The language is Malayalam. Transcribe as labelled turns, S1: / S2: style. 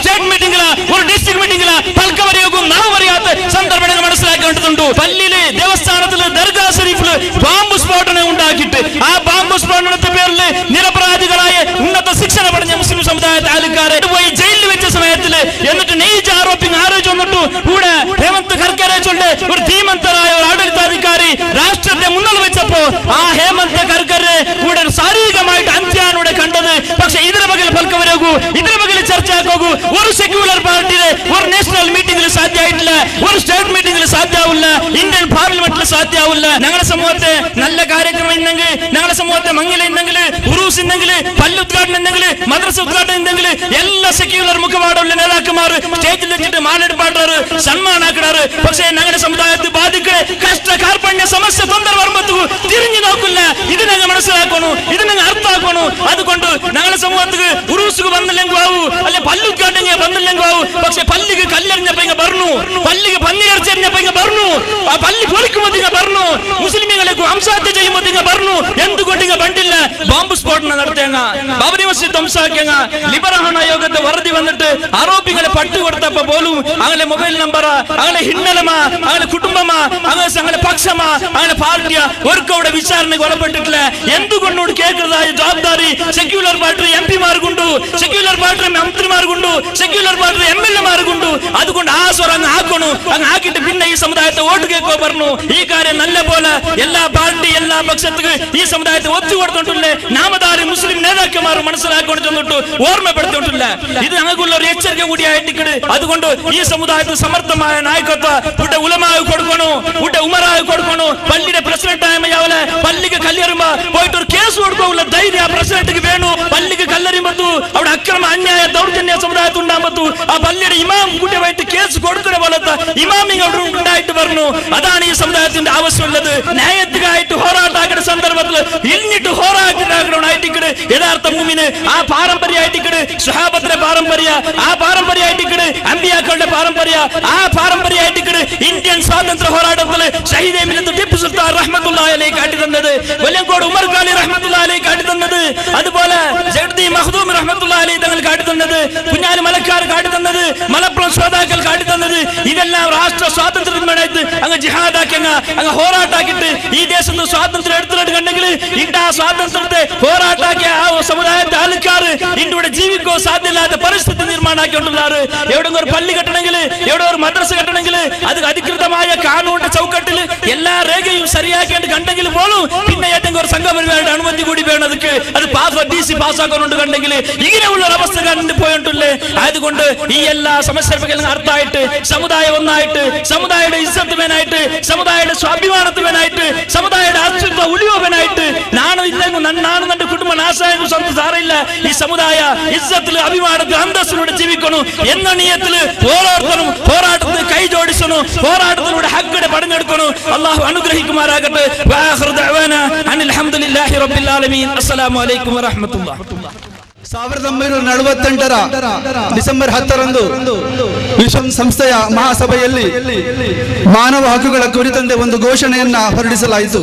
S1: സ്റ്റേറ്റ് മീറ്റിംഗില് ഒരു ഡിസ്ട്രിക്ട് മീറ്റിംഗില് പൽക്കവരെയൊക്കെ നാം അറിയാത്ത സന്ദർഭങ്ങൾ മനസ്സിലാക്കേണ്ടതുണ്ട്. പള്ളിയില് ദേവസ്ഥാനത്തില് ദർഗാ ഷരീഫില് ബാമ്പ് സ്ഫോടനം ഉണ്ടാക്കിയിട്ട് ആ ബാമ്പ് സ്ഫോടനത്തിന്റെ പേരിൽ നിരപരാധികളായ ഉന്നത ശിക്ഷണ പഠിച്ച മുസ്ലിം സമുദായത്തെ ആൾക്കാരെ പോയി ജയിലിൽ വെച്ച സമയത്തില് എന്നിട്ട് നെയ്ജ് ആരോപിച്ചു വന്നിട്ടു കൂടെ ഹേമന്ത് കർക്കറെ ചൊല്ല് ഒരു ധീമന്തരായ ഒരു ആഡളിതാധികാരി രാഷ്ട്രത്തെ മുന്നിൽ വെച്ചപ്പോ ആ ഹേമന്ത് കർക്കറെ കൂടെ ശാരീരികമായിട്ട് അന്ത്യാനോടെ കണ്ടത്. പക്ഷെ ഇതിന് പകൽ പൽക്കവരാകൂ, ഇതിന് പകൽ ചർച്ചയാക്കൂ. ഒരു സെക്യുലർ പാർട്ടിയുടെ ഒരു നാഷണൽ മീറ്റിംഗിൽ സാധ്യമായിട്ടില്ല, ഒരു സ്റ്റേറ്റ് മീറ്റിംഗിൽ സാധ്യമാവില്ല, ഇന്ത്യൻ പാർലമെന്റിൽ സാധ്യമാവില്ല. ഞങ്ങളുടെ സമൂഹത്തെ നല്ല കാര്യക്രമം ഉണ്ടെങ്കിൽ, ഞങ്ങളുടെ സമൂഹത്തെ മംഗല ഉണ്ടെങ്കിൽ, ഉറൂസ് ഉണ്ടെങ്കിൽ, പല്ലുദ്ഘാടനം ഉണ്ടെങ്കിൽ, മദ്രസ ഉദ്ഘാടനം ഉണ്ടെങ്കിൽ എല്ലാ സെക്യുലർ മുഖപാടുള്ള നേതാക്കന്മാർ സ്റ്റേജിൽ വെച്ചിട്ട് മാലെടുപ്പാട്ടാറ് സന്മാനാക്കാറ്. പക്ഷേ ഞങ്ങളുടെ സമുദായത്തെ ബാധിക്കണ കഷ്ട കാർപ്പണ്യ സമസ്യ തൊണ്ടർ വർമ്മത്തു തിരിഞ്ഞു നോക്കില്ല. ഇത് ഞങ്ങൾ മനസ്സിലാക്കണു, ഇത് ഞങ്ങൾ അർത്ഥാക്കണു. അതുകൊണ്ട് ഞങ്ങളുടെ സമൂഹത്തിന് ഉറൂസുക്ക് വന്നില്ലെങ്കിൽ ആവൂ, അല്ലെ പല്ലുദ്ഘാടനം വന്നില്ലെങ്കിൽ ആവൂ. പക്ഷെ പല്ലിക്ക് കല്ലെറിഞ്ഞപ്പോ ഇങ്ങ പറഞ്ഞു, പല്ലിക്ക് പന്നിയിറച്ചെറിഞ്ഞപ്പോ ഇങ്ങ പറഞ്ഞു, ആ പല്ലി പൊളിക്കുമ്പോൾ ഇങ്ങ പറഞ്ഞു, മുസ്ലിമീങ്ങളെ ഹംസാഹത്യ ചെയ്യുമ്പോൾ ഇങ്ങ പറഞ്ഞു. എന്തുകൊണ്ട് ഇങ്ങ പണ്ടില്ല ബോംബ് സ്ഫോടനം നടത്തേങ്ങ, ബാബരി മസ്ജിദ് ധ്വംസാക്കേങ്ങ. ലിബറഹൺ ആയോഗത്തെ വറുതി വന്നിട്ട് ആരോപികളെ പട്ടു കൊടുത്തപ്പോ പോലും അങ്ങനെ മൊബൈൽ നമ്പർ, അങ്ങനെ ഹിന്നലമാ, അങ്ങനെ കുടുംബമാ, അങ്ങനെ പക്ഷമാ, അങ്ങനെ പാർട്ടിയാ ഒരിക്കവിടെ വിചാരണയ്ക്ക് ഒളപ്പെട്ടിട്ടില്ല. എന്തുകൊണ്ടോട് കേൾക്കുന്നതായ ജവാബ്ദാരി സെക്യുലർ പാർട്ടി എംപിമാർക്കുണ്ടു, സെക്യുലർ പാർട്ടി മന്ത്രിമാർക്കുണ്ടു, സെക്യുലർ പാർട്ടി MLA-മാർക്കുണ്ടു. അതുകൊണ്ട് ആ സ്വരം അങ്ങ് ആക്കണു, അങ്ങ് ആക്കിയിട്ട് പിന്നെ ഈ സമുദായത്തെ വോട്ട് കേൾക്കോ പറഞ്ഞു. ഈ കാര്യം നല്ല പോലെ എല്ലാ പാർട്ടി എല്ലാ പക്ഷത്തുക്ക് ഈ സമുദായത്തെ ഒത്തുകൊടുത്തിട്ടില്ലേ നാമധാരി മുസ്ലിം നേതാക്കന്മാർ മനസ്സിലാക്കൊണ്ട് ചെന്നിട്ട് ഓർമ്മപ്പെടുത്തിയിട്ടില്ല. ഇത് ഞങ്ങൾക്കുള്ള ഒരു എച്ചരിക്ക കൂടിയായിട്ട്. അതുകൊണ്ട് ഈ സമുദായത്തിന് സമർത്ഥമായ നായകത്വം ഇവിടെ ഉലമാവ് കൊടുക്കണു, ഇവിടെ ഉമറാവ് കൊടുക്കണു. പള്ളിയുടെ പ്രസിഡന്റ് ആയമയാവലെ പള്ളിക്ക് കല്ലെറിയുമ്പോ പോയിട്ട് ഒരു കേസ് കൊടുക്കാനുള്ള ധൈര്യം ആ പ്രസിഡന്റിക്ക് വേണു. പള്ളിക്ക് കല്ലെറിയുമ്പോ അവിടെ അക്രമ അന്യായ ദൗർജന്യ സമുദായത്തിൽ ഉണ്ടാകുമ്പോ ആ പള്ളിയുടെ ഇമാം കൂട്ടിയായിട്ട് കേസ് കൊടുക്കുന്ന പോലത്തെ ഇമാമിങ്ങൾ ഉണ്ടായിട്ട് പറഞ്ഞു. അതാണ് ഈ സമുദായത്തിന്റെ ആവശ്യമുള്ളത്. ന്യായത്തിനായിട്ട് ഹോറാട്ടാക്കുന്ന സന്ദർഭത്തിൽ ഇരിഞ്ഞിട്ട് ഹോറാട്ടായിട്ട് യഥാർത്ഥ മുഅ്മിന് ആ പാരമ്പര്യമായിട്ട് സ്വഹാബത്തിന്റെ പാരമ്പര്യ, ആ പാരമ്പര്യമായിട്ട് അമ്പിയാക്കളുടെ പാരമ്പര്യ, ആ പാരമ്പര്യമായിട്ട് ഇന്ത്യൻ സ്വാതന്ത്ര്യ പോരാട്ടത്തിൽ ഷഹീദ് മില്ലത്ത് ടിപ്പു സുൽത്താൻ റഹ്മത്തുള്ളാഹി അലൈഹി കാട്ടി തന്നത്, വെല്ലങ്കോട് ഉമർ ഖാലി റഹ്മത്തുള്ളാഹി അലൈഹി കാട്ടി തന്നത്, അതുപോലെ ജഗ്ദി മഖ്ദൂം റഹ്മത്തുള്ളാഹി അലൈഹി തങ്ങൾ കാട്ടി തന്നത്, കുഞ്ഞാലി മലക്കാർ കാട്ടി തന്നത്, മലപ്പുറം ശ്രോതാക്കൾ കാട്ടി തന്നത്, ഇതെല്ലാം രാഷ്ട്ര സ്വാതന്ത്ര്യത്തിന് വേണ്ടി അങ്ങ് ജിഹാദാക്കി അങ്ങ് ഹോറാട്ടാക്കിയിട്ട് ഈ ദേശത്ത് സ്വാതന്ത്ര്യം എടുത്തിട്ട് കണ്ടെങ്കിൽ ഇണ്ട് ആ സ്വാതന്ത്ര്യത്തെ ഹോറാട്ടാക്കിയ ആ സമുദായത്തെ ആൾക്കാർ ഇന്ത്യയുടെ ജീവിക്കോ സാധ്യമില്ലാത്ത പരിസ്ഥിതി നിർമ്മാണമാക്കിക്കൊണ്ടുള്ളാറ്. എവിടെ ഒരു പള്ളി കെട്ടണമെങ്കിൽ, എവിടെ ഒരു മദ്രസ കെട്ടണമെങ്കിൽ അത് അധികൃതമായ കാനൂണിന്റെ ചൗക്കട്ടിൽ എല്ലാ രേഖയും ശരിയാക്കേണ്ടി കണ്ടെങ്കിൽ പോലും പിന്നെ ഏതെങ്കിലും ഒരു സംഘപരിവാരുടെ അനുമതി കൂടി വേണം. അത് DC പാസ്സാക്കാനുണ്ട് കണ്ടെങ്കിൽ ഇങ്ങനെയുള്ള ഒരു അവസ്ഥ കണ്ടു പോയിട്ടില്ലേ. അതുകൊണ്ട് ഈ എല്ലാ സമസ്യകളും അർത്ഥമായിട്ട് സമുദായം ഒന്നായിട്ട്, സമുദായയുടെ ഇസ്സത്തുവനായിട്ട്, സമുദായയുടെ സ്വാഭിമാനത്തുവനായിട്ട്, സമുദായയുടെ അസ്തിത്വ ഉളിയോവനായിട്ട് നാണോ ഇല്ലെങ്കിൽ നാണു തന്റെ കുടുംബ നാശായ സ്വന്തം സാറില്ല. ഈ സമുദായ ഇസ്സത്തിൽ അഭിമാനത്തിൽ അന്തസ്സിലൂടെ ജീവിക്കണു എന്ന നിയത്തിൽ ഓരോരുത്തരും പോരാട്ടത്തിൽ കൈ ജോഡിച്ചു, പോരാട്ടത്തിലൂടെ ഹക്കിടെ പടഞ്ഞെടുക്കണു. അള്ളാഹു അനുഗ്രഹിക്കുമാറാകട്ടെ. അൽഹംദുലില്ലാഹി റബ്ബിൽ ആലമീൻ. അസ്സലാമു അലൈക്കും വറഹ്മത്തുള്ളാഹി.
S2: 1942 ಡಿಸೆಂಬರ್ 10ರಂದು ವಿಶ್ವಸಂಸ್ಥೆಯ ಮಹಾಸಭೆಯಲ್ಲಿ ಮಾನವ ಹಕ್ಕುಗಳ ಕುರಿತಂತೆ ಒಂದು ಘೋಷಣೆಯನ್ನ ಹೊರಡಿಸಲಾಯಿತು.